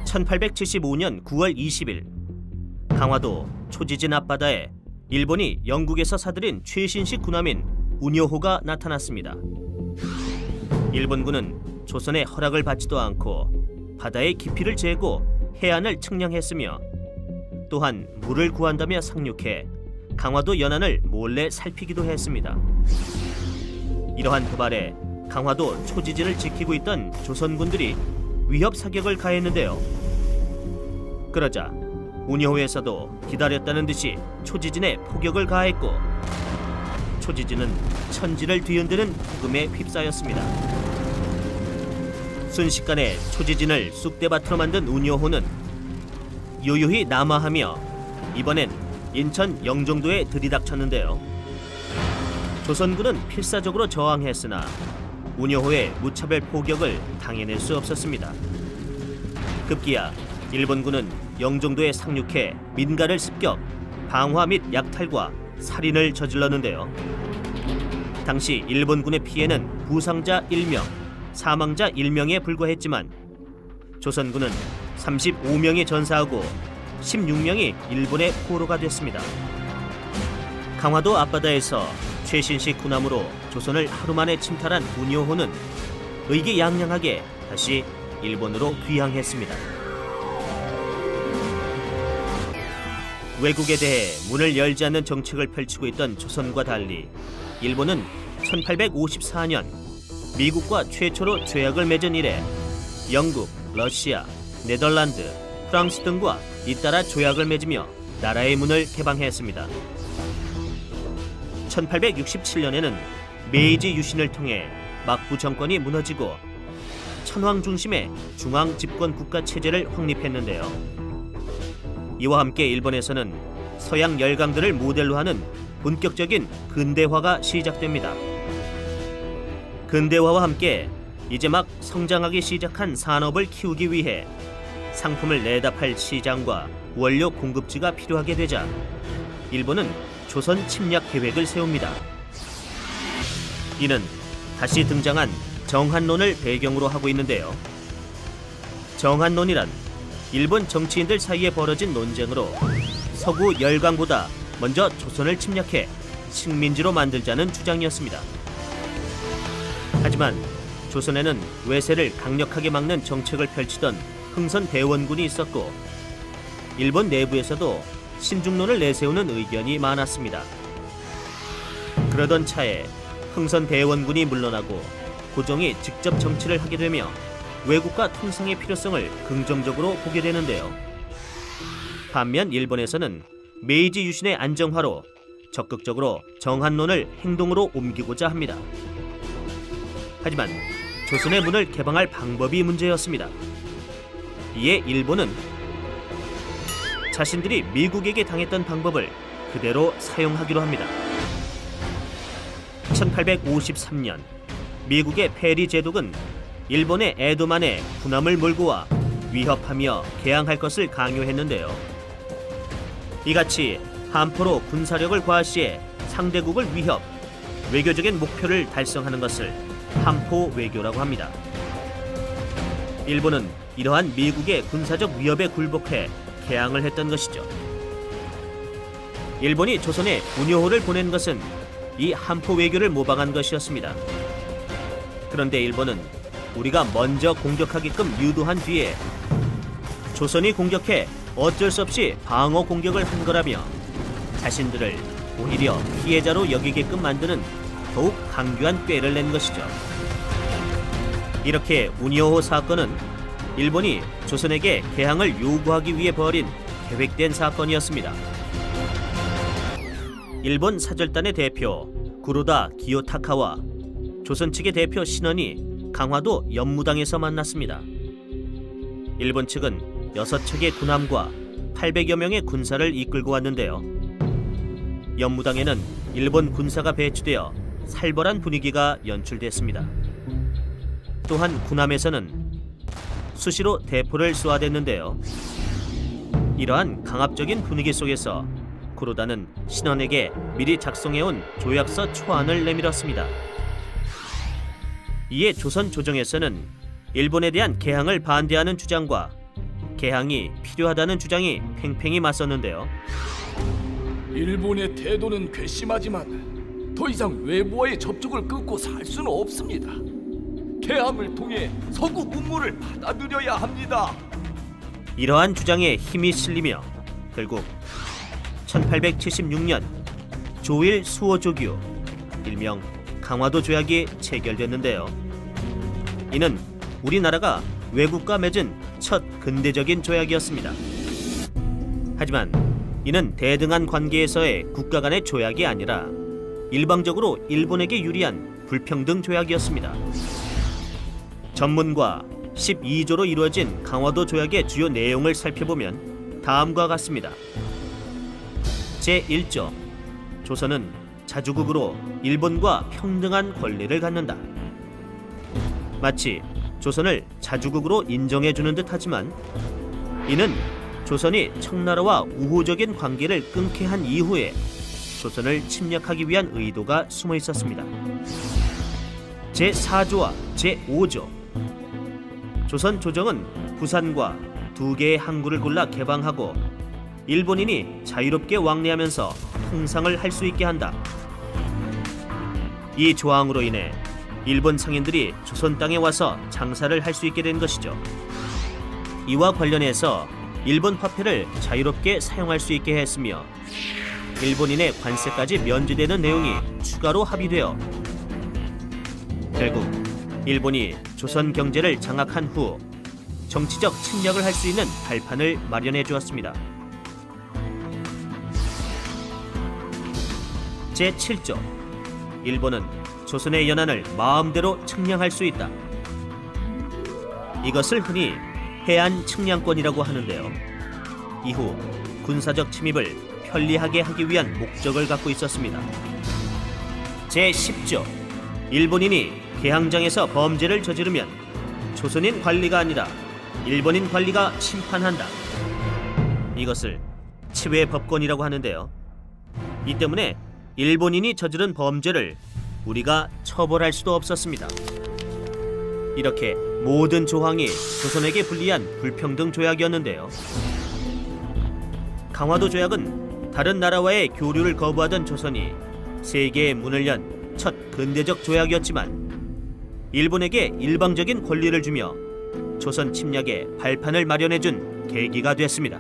1875년 9월 20일 강화도 초지진 앞바다에 일본이 영국에서 사들인 최신식 군함인 운요호가 나타났습니다. 일본군은 조선의 허락을 받지도 않고 바다의 깊이를 재고 해안을 측량했으며 또한 물을 구한다며 상륙해 강화도 연안을 몰래 살피기도 했습니다. 이러한 도발에 강화도 초지진을 지키고 있던 조선군들이 위협 사격을 가했는데요. 그러자 운요호에서도 기다렸다는 듯이 초지진에 포격을 가했고 초지진은 천지를 뒤흔드는 폭음에 휩싸였습니다. 순식간에 초지진을 쑥대밭으로 만든 운요호는 요요히 남하하며 이번엔 인천 영종도에 들이닥쳤는데요. 조선군은 필사적으로 저항했으나 운요호의 무차별 포격을 당해낼 수 없었습니다. 급기야 일본군은 영종도에 상륙해 민가를 습격, 방화 및 약탈과 살인을 저질렀는데요. 당시 일본군의 피해는 부상자 1명, 사망자 1명에 불과했지만 조선군은 35명이 전사하고 16명이 일본의 포로가 됐습니다. 강화도 앞바다에서 최신식 군함으로 조선을 하루 만에 침탈한 운요호는 의기양양하게 다시 일본으로 귀향했습니다. 외국에 대해 문을 열지 않는 정책을 펼치고 있던 조선과 달리 일본은 1854년 미국과 최초로 조약을 맺은 이래 영국, 러시아, 네덜란드, 프랑스 등과 잇따라 조약을 맺으며 나라의 문을 개방했습니다. 1867년에는 메이지 유신을 통해 막부 정권이 무너지고 천황 중심의 중앙 집권 국가 체제를 확립했는데요. 이와 함께 일본에서는 서양 열강들을 모델로 하는 본격적인 근대화가 시작됩니다. 근대화와 함께 이제 막 성장하기 시작한 산업을 키우기 위해 상품을 내다 팔 시장과 원료 공급지가 필요하게 되자 일본은 조선 침략 계획을 세웁니다. 이는 다시 등장한 정한론을 배경으로 하고 있는데요. 정한론이란 일본 정치인들 사이에 벌어진 논쟁으로 서구 열강보다 먼저 조선을 침략해 식민지로 만들자는 주장이었습니다. 하지만 조선에는 외세를 강력하게 막는 정책을 펼치던 흥선대원군이 있었고 일본 내부에서도 신중론을 내세우는 의견이 많았습니다. 그러던 차에 흥선대원군이 물러나고 고종이 직접 정치를 하게 되며 외국과 통상의 필요성을 긍정적으로 보게 되는데요. 반면 일본에서는 메이지 유신의 안정화로 적극적으로 정한론을 행동으로 옮기고자 합니다. 하지만 조선의 문을 개방할 방법이 문제였습니다. 이에 일본은 자신들이 미국에게 당했던 방법을 그대로 사용하기로 합니다. 1853년 미국의 페리 제독은 일본의 에도만에 군함을 몰고 와 위협하며 개항할 것을 강요했는데요. 이같이 함포로 군사력을 과시해 상대국을 위협, 외교적인 목표를 달성하는 것을 함포 외교라고 합니다. 일본은 이러한 미국의 군사적 위협에 굴복해 개항을 했던 것이죠. 일본이 조선에 운요호를 보낸 것은 이 함포 외교를 모방한 것이었습니다. 그런데 일본은 우리가 먼저 공격하게끔 유도한 뒤에 조선이 공격해 어쩔 수 없이 방어 공격을 한 거라며 자신들을 오히려 피해자로 여기게끔 만드는 더욱 강교한 꾀를 낸 것이죠. 이렇게 운요호 사건은 일본이 조선에게 개항을 요구하기 위해 벌인 계획된 사건이었습니다. 일본 사절단의 대표 구로다 기요타카와 조선 측의 대표 신원이 강화도 연무당에서 만났습니다. 일본 측은 6척의 군함과 800여 명의 군사를 이끌고 왔는데요. 연무당에는 일본 군사가 배치되어 살벌한 분위기가 연출됐습니다. 또한 군함에서는 수시로 대포를 쏘아댔는데요. 이러한 강압적인 분위기 속에서 구로다는 신원에게 미리 작성해온 조약서 초안을 내밀었습니다. 이에 조선 조정에서는 일본에 대한 개항을 반대하는 주장과 개항이 필요하다는 주장이 팽팽히 맞섰는데요. 일본의 태도는 괘씸하지만 더 이상 외부와의 접촉을 끊고 살 수는 없습니다. 개항을 통해 서구 문물을 받아들여야 합니다. 이러한 주장에 힘이 실리며 결국 1876년 조일 수호조규, 일명 강화도 조약이 체결됐는데요. 이는 우리나라가 외국과 맺은 첫 근대적인 조약이었습니다. 하지만 이는 대등한 관계에서의 국가 간의 조약이 아니라 일방적으로 일본에게 유리한 불평등 조약이었습니다. 전문과 12조로 이루어진 강화도 조약의 주요 내용을 살펴보면 다음과 같습니다. 제1조, 조선은 자주국으로 일본과 평등한 권리를 갖는다. 마치 조선을 자주국으로 인정해주는 듯 하지만 이는 조선이 청나라와 우호적인 관계를 끊게 한 이후에 조선을 침략하기 위한 의도가 숨어 있었습니다. 제4조와 제5조, 조선 조정은 부산과 2개의 항구를 골라 개방하고 일본인이 자유롭게 왕래하면서 통상을 할 수 있게 한다. 이 조항으로 인해 일본 상인들이 조선 땅에 와서 장사를 할 수 있게 된 것이죠. 이와 관련해서 일본 화폐를 자유롭게 사용할 수 있게 했으며 일본인의 관세까지 면제되는 내용이 추가로 합의되어 결국 일본이 조선 경제를 장악한 후 정치적 침략을 할 수 있는 발판을 마련해 주었습니다. 제7조, 일본은 조선의 연안을 마음대로 측량할 수 있다. 이것을 흔히 해안 측량권이라고 하는데요. 이후 군사적 침입을 편리하게 하기 위한 목적을 갖고 있었습니다. 제10조, 일본인이 개항장에서 범죄를 저지르면 조선인 관리가 아니라 일본인 관리가 심판한다. 이것을 치외법권이라고 하는데요. 이 때문에 일본인이 저지른 범죄를 우리가 처벌할 수도 없었습니다. 이렇게 모든 조항이 조선에게 불리한 불평등 조약이었는데요. 강화도 조약은 다른 나라와의 교류를 거부하던 조선이 세계의 문을 연 첫 근대적 조약이었지만 일본에게 일방적인 권리를 주며 조선 침략의 발판을 마련해준 계기가 됐습니다.